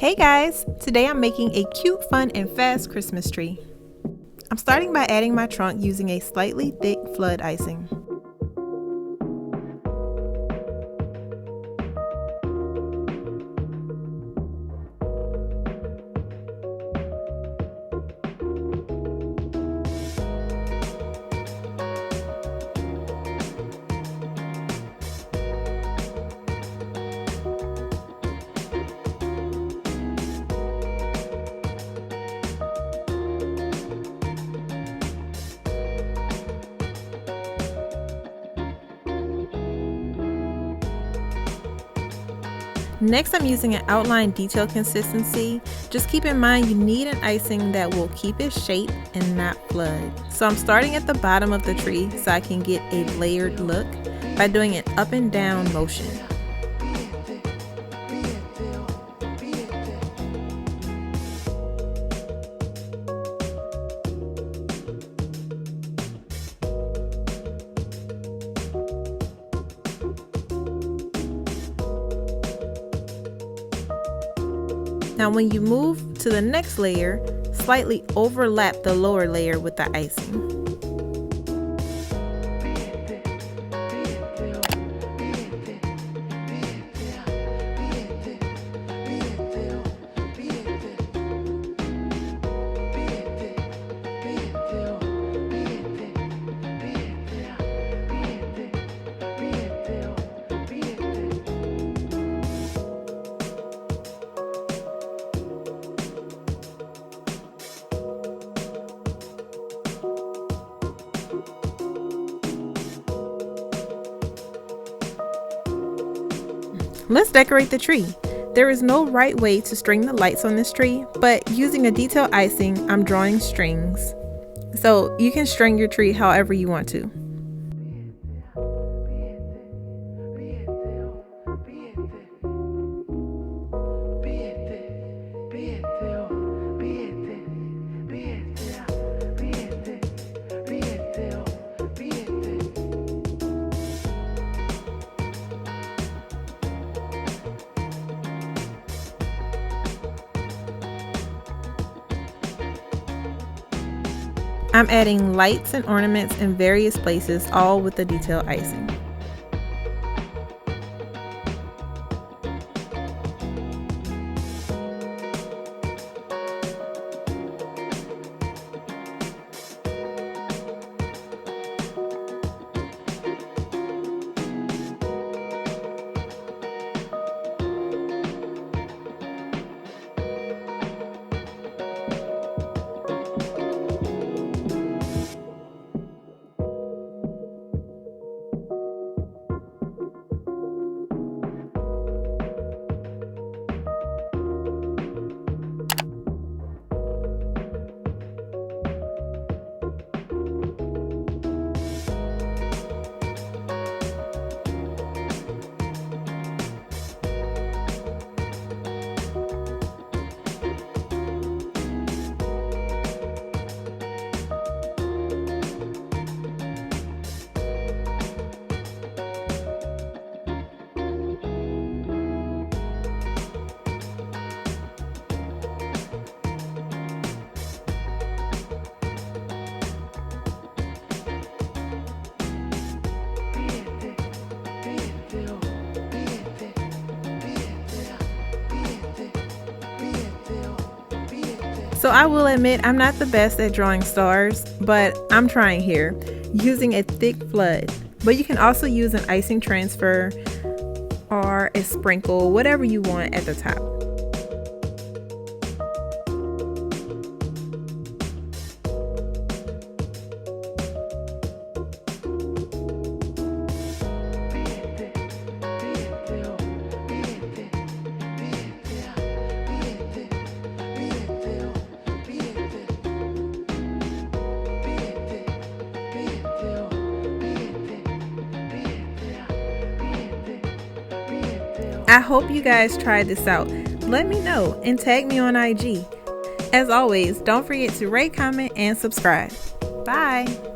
Hey guys! Today I'm making a cute, fun, and fast Christmas tree. I'm starting by adding my trunk using a slightly thick flood icing. Next, I'm using an outline detail consistency. Just keep in mind you need an icing that will keep its shape and not flood. So I'm starting at the bottom of the tree so I can get a layered look by doing an up and down motion. Now when you move to the next layer, slightly overlap the lower layer with the icing. Let's decorate the tree. There is no right way to string the lights on this tree, but using a detail icing, I'm drawing strings. So you can string your tree however you want to. I'm adding lights and ornaments in various places, all with the detail icing. So I will admit I'm not the best at drawing stars, but I'm trying here, using a thick flood. But you can also use an icing transfer or a sprinkle, whatever you want at the top. I hope you guys tried this out. Let me know and tag me on IG. As always, don't forget to rate, comment, and subscribe. Bye!